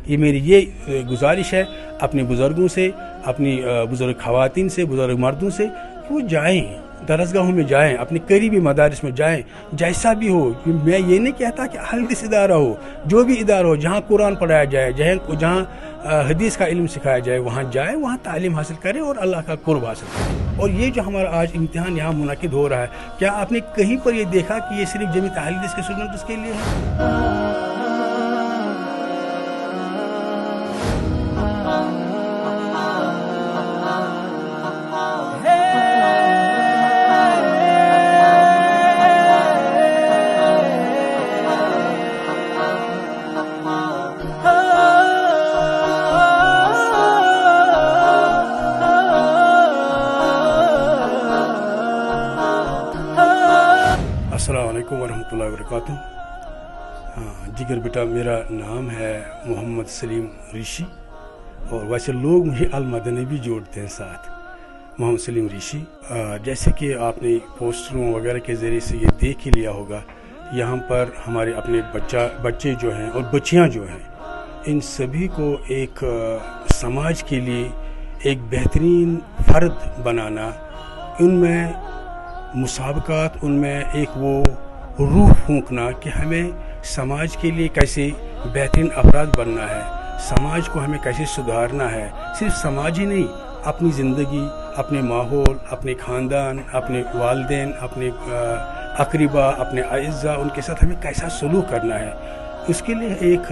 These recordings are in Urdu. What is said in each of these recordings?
یہ میری یہ گزارش ہے اپنے بزرگوں سے، اپنی بزرگ خواتین سے، بزرگ مردوں سے، کہ وہ جائیں، درسگاہوں میں جائیں، اپنے قریبی مدارس میں جائیں، جیسا بھی ہو۔ میں یہ نہیں کہتا کہ اہل حدیث ادارہ ہو، جو بھی ادارہ ہو، جہاں قرآن پڑھایا جائے، جہاں حدیث کا علم سکھایا جائے، وہاں جائے، وہاں تعلیم حاصل کرے اور اللہ کا قرب حاصل کرے۔ اور یہ جو ہمارا آج امتحان یہاں منعقد ہو رہا ہے، کیا آپ نے کہیں پر یہ دیکھا کہ یہ صرف جمیعت اہل حدیث کے اسٹوڈنٹس کے لیے ہے؟ السلام علیکم ورحمۃ اللہ وبرکاتہ۔ جگر بیٹا، میرا نام ہے محمد سلیم ریشی، اور ویسے لوگ مجھے المدنی بھی جوڑتے ہیں ساتھ، محمد سلیم ریشی۔ جیسے کہ آپ نے پوسٹروں وغیرہ کے ذریعے سے یہ دیکھ ہی لیا ہوگا، یہاں پر ہمارے اپنے بچے جو ہیں اور بچیاں جو ہیں، ان سبھی کو ایک سماج کے لیے ایک بہترین فرد بنانا، ان میں مسابقات، ان میں ایک وہ روح پھونکنا کہ ہمیں سماج کے لیے کیسے بہترین افراد بننا ہے، سماج کو ہمیں کیسے سدھارنا ہے۔ صرف سماج ہی نہیں، اپنی زندگی، اپنے ماحول، اپنے خاندان، اپنے والدین، اپنے اقربا، اپنے اعزاء، ان کے ساتھ ہمیں کیسا سلوک کرنا ہے۔ اس کے لیے ایک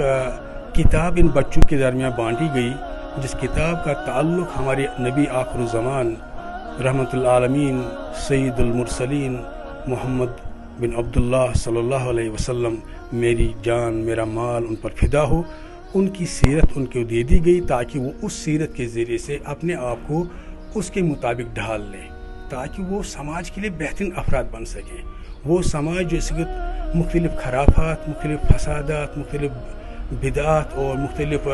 کتاب ان بچوں کے درمیان بانٹی گئی، جس کتاب کا تعلق ہمارے نبی آخر الزمان رحمت العالمین سید المرسلین محمد بن عبداللہ صلی اللہ علیہ وسلم، میری جان میرا مال ان پر فدا ہو، ان کی سیرت ان کو دے دی گئی، تاکہ وہ اس سیرت کے ذریعے سے اپنے آپ کو اس کے مطابق ڈھال لیں، تاکہ وہ سماج کے لیے بہترین افراد بن سکیں۔ وہ سماج جو اس وقت مختلف خرافات، مختلف فسادات، مختلف بدعات اور مختلف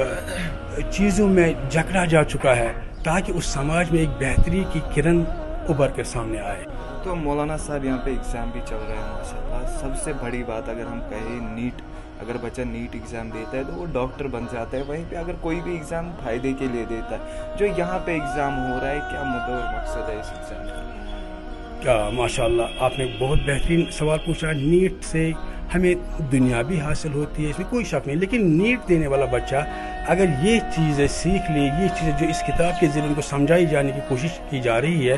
چیزوں میں جکڑا جا چکا ہے، تاکہ اس سماج میں ایک بہتری کی کرن ابھر کر سامنے آئے۔ تو مولانا صاحب، یہاں پہ ایگزام بھی چل رہا ہے ماشاءاللہ۔ سب سے بڑی بات اگر ہم کہیں نیٹ، اگر بچہ نیٹ ایگزام دیتا ہے تو وہ ڈاکٹر بن جاتا ہے، وہیں پہ اگر کوئی بھی ایگزام فائدے کے لیے دیتا ہے، جو یہاں پہ ایگزام ہو رہا ہے، کیا مدعا اور مقصد ہے اس ایگزام کا؟ کیا ماشاءاللہ، آپ نے بہت بہترین سوال پوچھا۔ نیٹ سے ہمیں دنیا بھی حاصل ہوتی ہے، اس میں کوئی شک نہیں، لیکن نیٹ دینے والا بچہ اگر یہ چیزیں سیکھ لے، یہ چیزیں جو اس کتاب کے ذریعے ان کو سمجھائی جانے کی کوشش کی جا رہی ہے،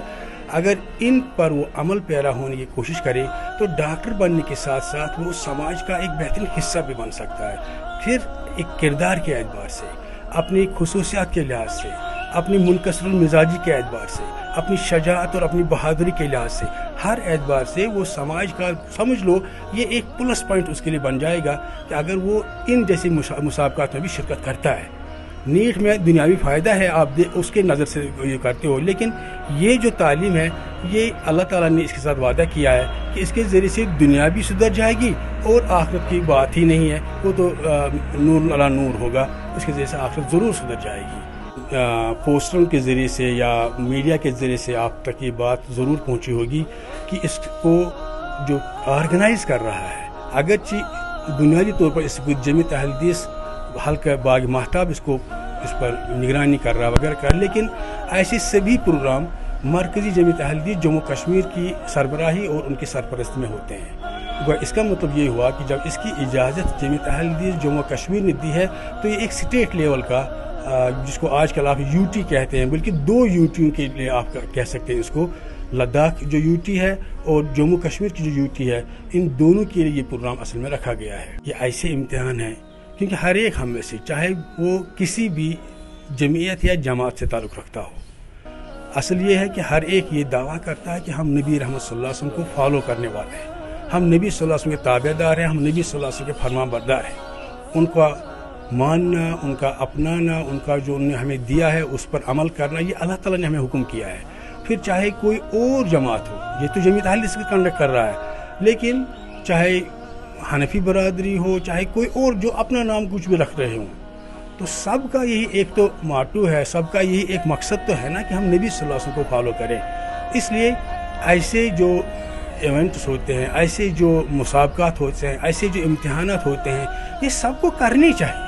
اگر ان پر وہ عمل پیرا ہونے کی کوشش کرے، تو ڈاکٹر بننے کے ساتھ ساتھ وہ سماج کا ایک بہترین حصہ بھی بن سکتا ہے۔ پھر ایک کردار کے اعتبار سے، اپنی خصوصیات کے لحاظ سے، اپنی منکسر المزاجی کے اعتبار سے، اپنی شجاعت اور اپنی بہادری کے لحاظ سے، ہر اعتبار سے وہ سماج کا، سمجھ لو یہ ایک پلس پوائنٹ اس کے لیے بن جائے گا کہ اگر وہ ان جیسی مسابقات میں بھی شرکت کرتا ہے۔ نیٹ میں دنیاوی فائدہ ہے، آپ اس کے نظر سے یہ کرتے ہو، لیکن یہ جو تعلیم ہے، یہ اللہ تعالیٰ نے اس کے ساتھ وعدہ کیا ہے کہ اس کے ذریعے سے دنیا بھی سدھر جائے گی، اور آخرت کی بات ہی نہیں ہے، وہ تو نور علی نور ہوگا، اس کے ذریعے سے آخرت ضرور سدھر جائے گی۔ پوسٹروں کے ذریعے سے یا میڈیا کے ذریعے سے آپ تک یہ بات ضرور پہنچی ہوگی کہ اس کو جو آرگنائز کر رہا ہے، اگرچہ بنیادی طور پر اس کو جمیعت اہل حدیث حلقہ باغ ماہتاب اس پر نگرانی کر رہا وغیرہ لیکن ایسے سبھی پروگرام مرکزی جمیعت اہل حدیث جموں کشمیر کی سربراہی اور ان کی سرپرستی میں ہوتے ہیں۔ اس کا مطلب یہ ہوا کہ جب اس کی اجازت جمیعت اہل حدیث جموں کشمیر نے دی ہے، تو یہ ایک اسٹیٹ لیول کا، جس کو آج کل آپ یو ٹی کہتے ہیں، بلکہ دو یو ٹیوں کے لیے آپ کہہ سکتے ہیں اس کو، لداخ جو یو ٹی ہے اور جموں کشمیر کی جو یو ٹی ہے، ان دونوں کے لیے یہ پروگرام اصل میں رکھا گیا ہے۔ یہ ایسے امتحان ہیں کیونکہ ہر ایک ہم میں سے، چاہے وہ کسی بھی جمعیت یا جماعت سے تعلق رکھتا ہو، اصل یہ ہے کہ ہر ایک یہ دعویٰ کرتا ہے کہ ہم نبی رحمت صلی اللہ علیہ وسلم کو فالو کرنے والے ہیں، ہم نبی صلی اللہ علیہ وسلم کے تابع دار ہیں، ہم نبی صلی اللہ علیہ وسلم کے فرمان بردار ہیں۔ ان کا ماننا، ان کا اپنانا، ان کا جو انہوں نے ہمیں دیا ہے اس پر عمل کرنا، یہ اللہ تعالیٰ نے ہمیں حکم کیا ہے۔ پھر چاہے کوئی اور جماعت ہو، یہ تو جمیعت اہل حدیث کنڈکٹ کر رہا ہے، لیکن چاہے حنفی برادری ہو، چاہے کوئی اور جو اپنا نام کچھ بھی رکھ رہے ہوں، تو سب کا یہی ایک تو ماٹو ہے، سب کا یہی ایک مقصد تو ہے نا کہ ہم نبی صلی اللہ علیہ وسلم کو فالو کریں۔ اس لیے ایسے جو ایونٹس ہوتے ہیں، ایسے جو مسابقات ہوتے ہیں، ایسے جو امتحانات ہوتے ہیں، یہ سب کو کرنی چاہیے،